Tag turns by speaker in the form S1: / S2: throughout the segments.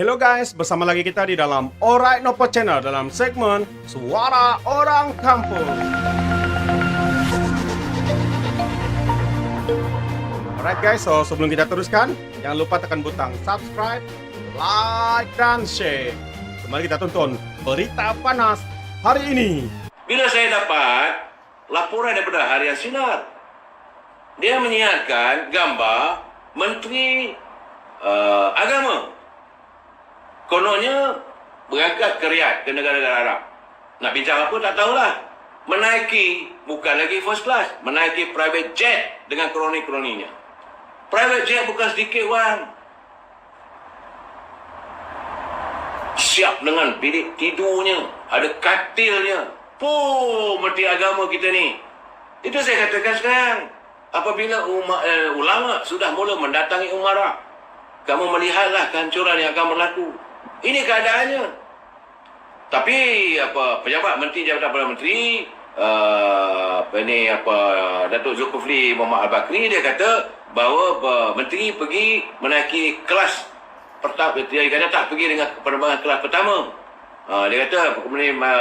S1: Hello guys, bersama lagi kita di dalam Alright Nopo Channel dalam segmen Suara Orang Kampung. Alright guys, so sebelum kita teruskan, jangan lupa tekan butang subscribe, like, dan share. Kembali kita tonton berita panas hari ini.
S2: Bila saya dapat laporan daripada Harian Sinar, dia menyiarkan gambar Menteri Agama. Kononnya berangkat ke Riyadh, ke negara-negara Arab. Nak bincang apa tak tahulah. Menaiki, bukan lagi first class, menaiki private jet dengan kroni-kroninya. Private jet bukan sedikit wang. Siap dengan bilik tidurnya, ada katilnya. Menteri Agama kita ni. Itu saya katakan sekarang. Apabila ulama sudah mula mendatangi Umarah, kamu melihatlah kehancuran yang akan berlaku. Ini keadaannya. Tapi pejabat menteri, Jabatan Perdana Menteri, Datuk Zulkifli Muhammad Al-Bakri, dia kata bahawa menteri pergi menaiki kelas pertama. Dia kata tak pergi dengan penerbangan kelas pertama. Dia kata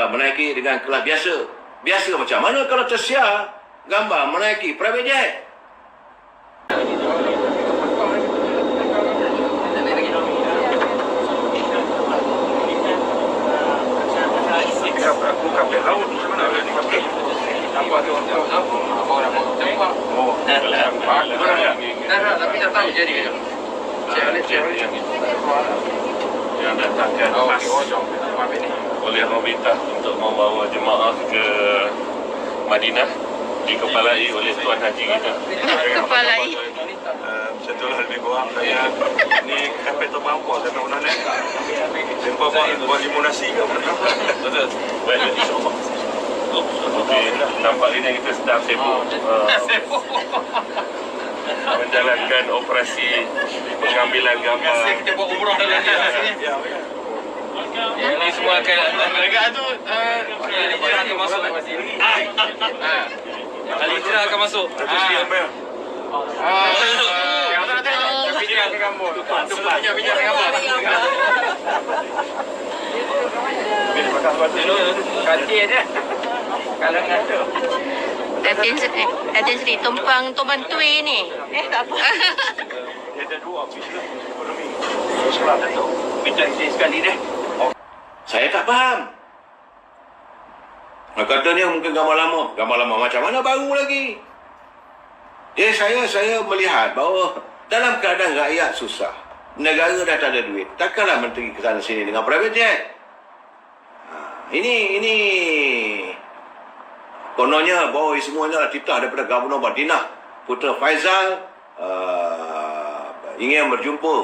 S2: menaiki dengan kelas biasa. Biasa macam mana kalau tersiar gambar menaiki private jet?
S3: Kapal laut macam mana boleh ni kapal? Apa tu? Apa orang mau campak? Oh, campak. Dah, tapi tak tahu jadi ke? Cek balik.
S4: Yang datangkan oleh Rombita untuk membawa jemaah ke Madinah dikepalai oleh Tuan Haji kita.
S5: Kepalai.
S3: Macam tu lah lebih kurang saya ni kapal terbampau saya nak naik. Jumpa buat limonasi ke apa?
S4: Betul. Baik, insyaAllah. Okey, nampak ini kita sedang sibuk menjalankan operasi pengambilan gambar.
S3: Kita buat umrah dalam ni. Ya.
S4: Ini semua akan
S3: Mereka tu hijrah akan masuk.
S4: Ali Hijrah akan masuk.
S3: Pinjam ke gambar. Pinjam ke gambar. Ganti aja. Kalau ada.
S5: Datin Seri tumpang Tobantui ni. Tak apa.
S3: Dia ada dua bisnes ekonomi. Sosial Datuk. Bincang sekali deh.
S2: Saya tak faham. Katanya mungkin gambar lama. Gambar lama macam mana baru lagi? Saya melihat bahawa dalam keadaan rakyat susah, negara dah tak ada duit, takkanlah menteri ke sana sini dengan private jet. Ini kononnya bahawa semuanya titah daripada Gubernur Madinah Putra Faizal ingin berjumpa.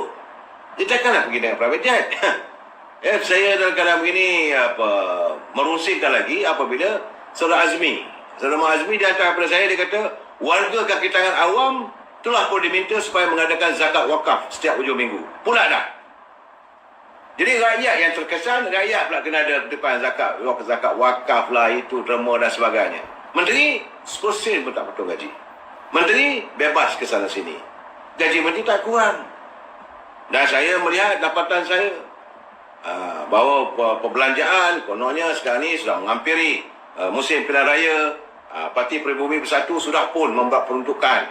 S2: Dia takkanlah pergi dengan private jet. Saya dalam keadaan begini merungsingkan lagi apabila Saudara Azmi di hantar kepada saya, dia kata warga kaki tangan awam telah pun diminta supaya mengadakan zakat wakaf setiap hujung minggu. Pula dah. Jadi rakyat yang terkesan, rakyat pula kena ada depan zakat wakaf lah, itu derma dan sebagainya. Menteri 10% pun tak potong gaji. Menteri bebas ke sana sini. Gaji menteri tak kurang. Dan saya melihat dapatan saya bahawa perbelanjaan kononnya sekarang ni sudah menghampiri musim pilihan raya. Parti Peribumi Bersatu sudah pun membuat peruntukan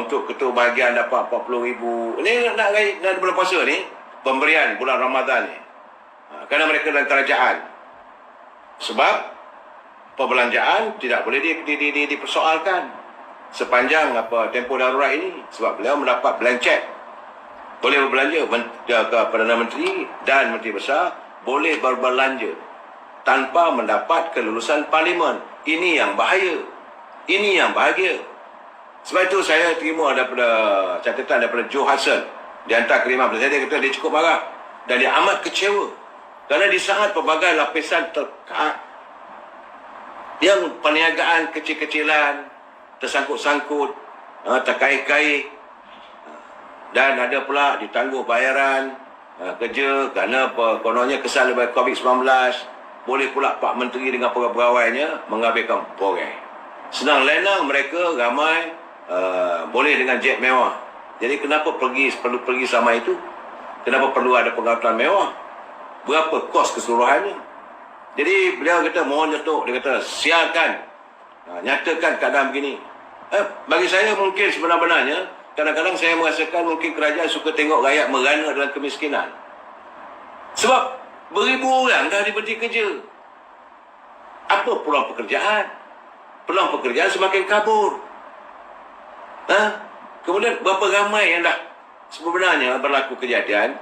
S2: untuk ketua bahagian dapat 40,000. Ini nak bulan puasa ni, pemberian bulan Ramadan ni, kerana mereka dalam kerajaan. Sebab perbelanjaan tidak boleh dipersoalkan sepanjang tempoh darurat ini, sebab beliau mendapat blank check. Boleh berbelanja ke Perdana Menteri dan Menteri Besar boleh berbelanja tanpa mendapat kelulusan Parlimen. Ini yang bahaya. Ini yang bahagia. Sebab itu saya terima daripada catatan daripada Joe Hudson. Dia hantar kiriman kepada saya. Dia kata dia cukup marah. Dan dia amat kecewa. Kerana di saat pelbagai lapisan terkait, yang perniagaan kecil-kecilan, tersangkut-sangkut, terkait-kait, dan ada pula ditangguh bayaran kerja kerana kononnya kesal oleh COVID-19. Boleh pula Pak Menteri dengan pegawai-pegawainya mengambilkan borang. Senang lenang mereka ramai boleh dengan jet mewah. Jadi kenapa perlu pergi sama itu? Kenapa perlu ada pengangkutan mewah? Berapa kos keseluruhannya? Jadi beliau kata mohon nyetuk, dia kata siarkan, nyatakan keadaan begini. Bagi saya mungkin sebenar-benarnya kadang-kadang saya merasakan mungkin kerajaan suka tengok rakyat merana dalam kemiskinan. Sebab beribu orang dah diberhenti kerja. Apa peluang pekerjaan? Peluang pekerjaan semakin kabur. Kemudian berapa ramai yang dah sebenarnya berlaku kejadian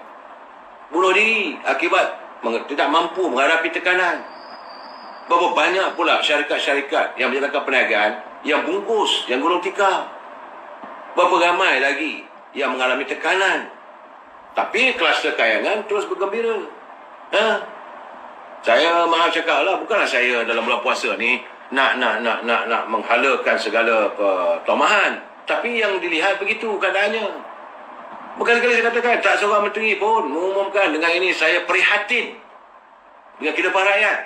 S2: bunuh diri akibat tidak mampu menghadapi tekanan. Berapa banyak pula syarikat-syarikat yang menjalankan perniagaan yang bungkus, yang gulung tikar. Berapa ramai lagi yang mengalami tekanan. Tapi kluster kayangan terus bergembira. Saya maaf cakap lah, bukanlah saya dalam bulan puasa ni nak menghalakan segala tomahan. Tapi yang dilihat begitu keadaannya. Berkali-kali saya katakan, tak seorang menteri pun mengumumkan dengan ini saya prihatin dengan kehidupan rakyat.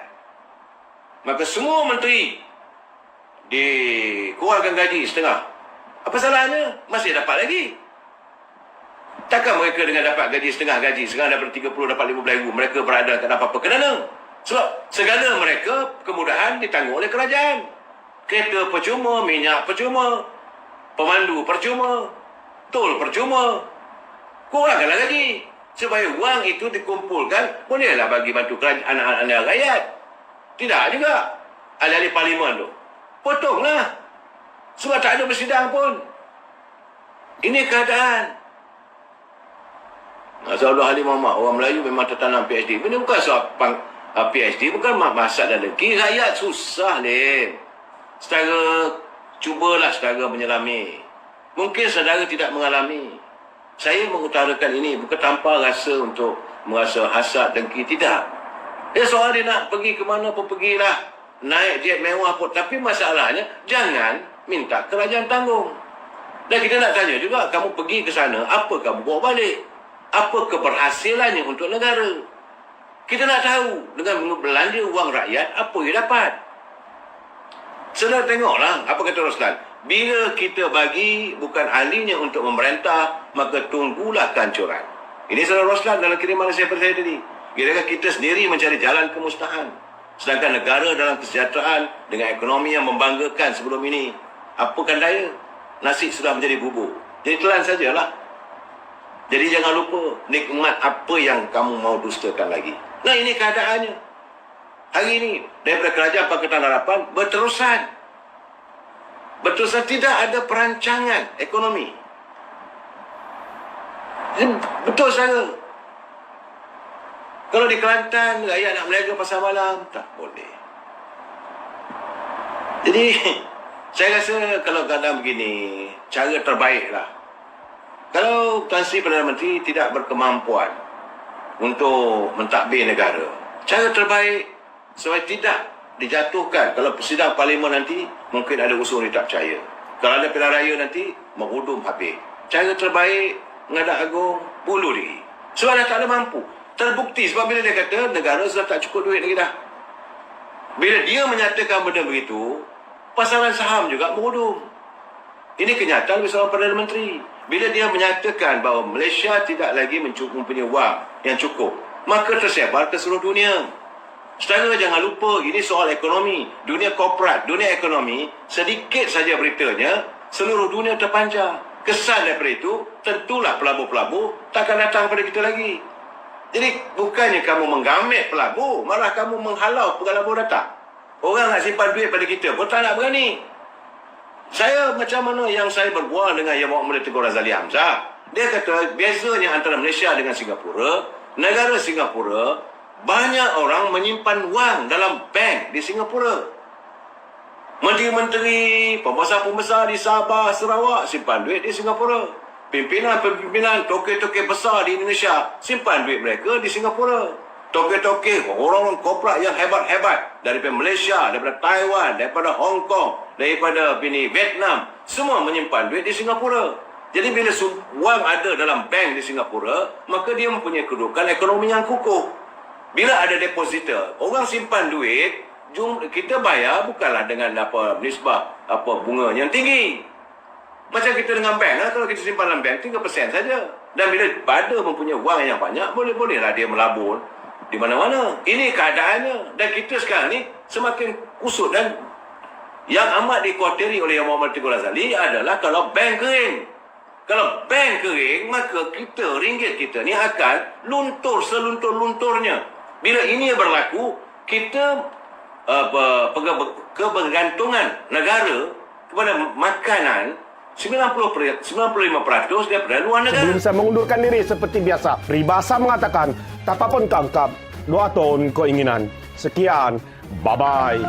S2: Maka semua menteri dikeluarkan gaji setengah. Apa salahnya? Masih dapat lagi. Takkan mereka dengan dapat gaji setengah gaji, sekarang daripada 30 dapat 15 ribu, mereka berada tak apa-apa. Kenapa? Sebab segala mereka kemudahan ditanggung oleh kerajaan. Kereta percuma, minyak percuma, pemandu percuma, tol percuma. Kurangkanlah gaji supaya wang itu dikumpulkan, bolehlah bagi bantu kerajaan, anak-anak rakyat. Tidak juga ahli-ahli parlimen tu potonglah sebab tak ada bersidang pun. Ini keadaan. Masalah ahli Muhammad, orang Melayu memang tertanam PhD. Ini bukan soal PhD, bukan masak dan dengki. Rakyat susah, Lim. Cubalah saudara menyelami. Mungkin saudara tidak mengalami. Saya mengutarakan ini bukan tanpa rasa untuk merasa hasad, dengki. Tidak. Soal dia nak pergi ke mana pun pergilah. Naik jet mewah pun. Tapi masalahnya, jangan minta kerajaan tanggung. Dan kita nak tanya juga, kamu pergi ke sana, apa kamu bawa balik? Apa keberhasilannya untuk negara? Kita nak tahu, dengan belanja wang rakyat, apa yang dapat? Saudara tengoklah, apa kata Roslan? Bila kita bagi bukan ahlinya untuk memerintah, maka tunggulah kehancuran. Ini saudara Roslan dalam kiriman saya pada saya tadi. Kira-kira kita sendiri mencari jalan kemusnahan. Sedangkan negara dalam kesejahteraan dengan ekonomi yang membanggakan sebelum ini, apakan daya? Nasi sudah menjadi bubur. Jadi telan sajalah. Jadi jangan lupa nikmat apa yang kamu mau dustakan lagi. Nah, ini keadaannya. Hari ini daripada Kerajaan Pakatan Harapan berterusan tidak ada perancangan ekonomi. Betul saja. Kalau di Kelantan rakyat nak berniaga pasar malam, tak boleh. Jadi saya rasa kalau keadaan begini, cara terbaiklah, kalau Tan Sri Perdana Menteri tidak berkemampuan untuk mentadbir negara, cara terbaik supaya tidak dijatuhkan. Kalau sidang parlimen nanti, mungkin ada usul dia tak percaya. Kalau ada pilihan raya nanti, menghudum habis. Cara terbaik, menghadap agung, bunuh diri. Sebab dah tak ada mampu. Terbukti sebab bila dia kata, negara sudah tak cukup duit lagi dah. Bila dia menyatakan benda begitu, pasaran saham juga menghudum. Ini kenyataan seorang Perdana Menteri. Bila dia menyatakan bahawa Malaysia tidak lagi mempunyai wang yang cukup, maka tersebar ke seluruh dunia. Saudara jangan lupa, ini soal ekonomi. Dunia korporat, dunia ekonomi, sedikit saja beritanya, seluruh dunia terpancar. Kesan daripada itu, tentulah pelabur-pelabur takkan datang pada kita lagi. Jadi, bukannya kamu menggamit pelabur, malah kamu menghalau pelabur datang. Orang nak simpan duit pada kita pun tak nak berani. Saya macam mana yang saya berbual dengan Yang Muhammad Teguh Razali Hamzah. Dia kata, bezanya antara Malaysia dengan Singapura, negara Singapura, banyak orang menyimpan wang dalam bank di Singapura. Menteri-menteri, pembesar-pembesar di Sabah, Sarawak simpan duit di Singapura. Pimpinan-pimpinan toke-toke besar di Indonesia simpan duit mereka di Singapura. Toke-toke, orang-orang korporat yang hebat-hebat daripada Malaysia, daripada Taiwan, daripada Hong Kong, daripada Vietnam, semua menyimpan duit di Singapura. Jadi bila wang ada dalam bank di Singapura, maka dia mempunyai kedudukan ekonomi yang kukuh. Bila ada depositor, orang simpan duit, kita bayar bukanlah dengan nisbah bunga yang tinggi. Macam kita dengan bank, kalau kita simpan dalam bank 3% saja. Dan bila pada mempunyai wang yang banyak, boleh-bolehlah dia melabur di mana-mana. Ini keadaannya. Dan kita sekarang ni semakin kusut. Dan yang amat dikhawatiri oleh Yang Muhammad Tengku Razali adalah kalau bank kering. Kalau bank kering, maka kita, ringgit kita ni akan luntur seluntur-lunturnya. Bila ini berlaku, kita kebergantungan negara kepada makanan 95% daripada luar negara.
S1: Sebelum saya mengundurkan diri seperti biasa, peribahasa mengatakan, tapapun kangkap, 2 tahun keinginan. Sekian, bye-bye.